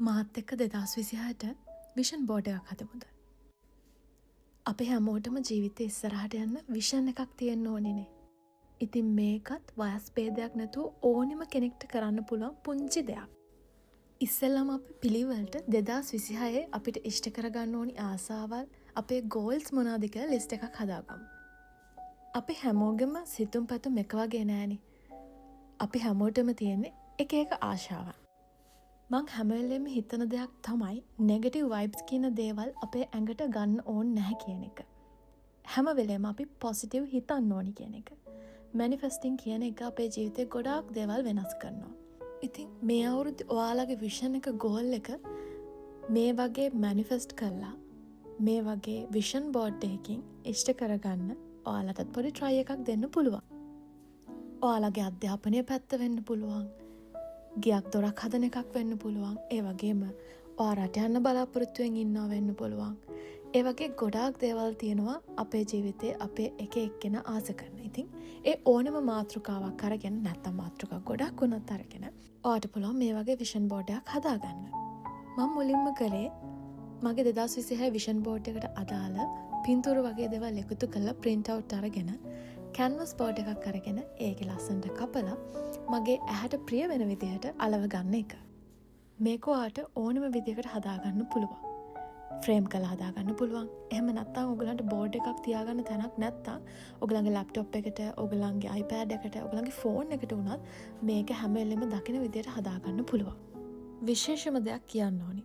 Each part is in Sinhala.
මාත් එක්ක 2026ට විෂන් බෝඩ් එකක් හදමුද? අපි හැමෝටම ජීවිතේ ඉස්සරහට යන්න විෂන් එකක් තියෙන්න ඕනිනේ. ඉතින් මේකත් වයස් භේදයක් නැතුව ඕනෙම කෙනෙක්ට කරන්න පුළුවන් පුංචි දෙයක්. ඉස්සෙල්ලාම අපි පිළිවෙලට 2026 අපිට ඉෂ්ට කරගන්න ඕනි ආසාවල්, අපේ ගෝල්ස් මොනවද කියලා ලිස්ට් එකක් හදාගමු. අපි හැමෝගෙම සිතුම් පැතුම් එක වගේ නෑනේ. අපි හැමෝටම තියෙන්නේ එක එක ආශාවන්. මං හැම වෙලේම හිතන දෙයක් තමයි නෙගටිව් වයිබ්ස් කියන දේවල් අපේ ඇඟට ගන්න ඕන නැහැ කියන එක. හැම වෙලේම අපි පොසිටිව් හිතන්න ඕනි කියන එක. මැනිෆෙස්ටිං කියන එක අපේ ජීවිතේ ගොඩාක් දේවල් වෙනස් කරනවා. ඉතින් මේ අවුරුද්දේ ඔයාලගේ විෂන් එක ගෝල් එක මේ වගේ මැනිෆෙස්ට් කරලා මේ වගේ විෂන් බෝඩ් එකකින් ඉෂ්ට කරගන්න ඔයාලටත් පොඩි try එකක් දෙන්න පුළුවන්. ඔයාලගේ අධ්‍යාපනය පැත්ත වෙන්න පුළුවන්. ගියක් දොරක් හදන එකක් වෙන්න පුළුවන්. ඒ වගේම ඔයාලට යන්න බලාපොරොත්තුවෙන් ඉන්නවා වෙන්න පුළුවන්. ඒ වගේ ගොඩාක් දේවල් තියෙනවා අපේ ජීවිතේ අපේ එක එක්කෙනා ආස කරන. ඉතින් ඒ ඕනෙම මාතෘකාවක් අරගෙන නැත්නම් මාතෘකා ගොඩක් වුණත් අරගෙන ඔයාට පුළුවන් මේ වගේ විෂන් බෝඩ් එකක් හදාගන්න. මම මුලින්ම කළේ මගේ 2026 විෂන් බෝඩ් එකට අදාළ පින්තූර වගේ දේවල් එකතු කරලා print out අරගෙන canvas board එකක් අරගෙන ඒකේ ලස්සනට කපලා මගේ ඇහැට ප්‍රිය වෙන විදිහට අලව ගන්න එක. මේක ඔයාට ඕනෙම විදිහකට හදාගන්න පුළුවන්. ෆ්‍රේම් කරලා හදාගන්න පුළුවන්. එහෙම නැත්නම් ඔයගලන්ට බෝඩ් එකක් තියාගන්න තැනක් නැත්නම් ඔයගලන්ගේ ලැප්ටොප් එකට, ඔයගලන්ගේ iPad එකට, ඔයගලන්ගේ ෆෝන් එකට උනත් මේක හැම වෙලෙම දකින විදිහට හදාගන්න පුළුවන්. විශේෂම දෙයක් කියන්න ඕනි.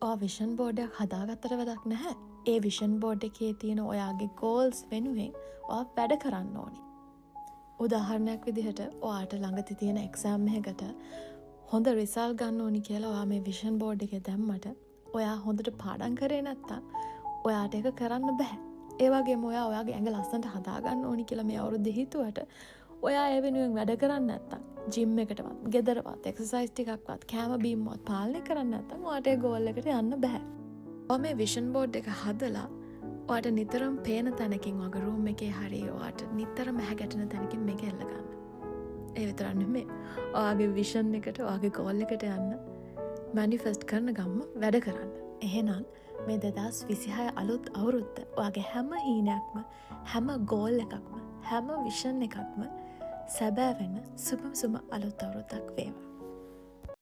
ඔයා විෂන් බෝඩ් එකක් හදාගත්තට වැඩක් නැහැ. ඒ විෂන් බෝඩ් එකේ තියෙන ඔයාගේ ගෝල්ස් වෙනුවෙන් ඔයා වැඩ කරන්න ඕනි. උදාහරණයක් විදිහට ඔයාට ළඟ තියෙන එක්සෑම් එකකට හොඳ රිසල්ට් ගන්න ඕනි කියලා ඔයා මේ විෂන් බෝඩ් එකේ දැම්මට ඔයා හොඳට පාඩම් කරේ නැත්තම් ඔයාට ඒක කරන්න බෑ. ඒ වගේම ඔයා ඔයාගේ ඇඟ ලස්සනට හදාගන්න ඕනි කියලා මේ අවුරුද්දේ හිතුවට ඔයා ඒ වෙනුවෙන් වැඩ කරන්නේ නැත්තම් ජිම් එකටවත්, ගෙදරවත්, එක්සර්සයිස් ටිකක්වත්, කෑම බීමවත් පාලනය කරන්නේ නැත්තම් ඔයාට ඒ ගෝල් එකට යන්න බෑ. ඔයා මේ විෂන් බෝඩ් එක හදලා ඔයාට නිතරම පේන තැනකින් වගේ රූම් එකේ හරි ඔයාට නිතරම හැගැටෙන තැනකින් මේක එල්ල ගන්න. ඒ විතරක් නෙමෙයි. ඔයාගේ විෂන් එකට, ඔයාගේ ගෝල් එකට යන්න මැනිෆෙස්ට් කරන ගම්ම වැඩ කරන්න. එහෙනම් මේ 2026 අලුත් අවුරුද්ද ඔයාගේ හැම හීනයක්ම, හැම ගෝල් එකක්ම, හැම විෂන් එකක්ම සැබෑ වෙන සුබ අලුත් අවුරුද්දක් වේවා.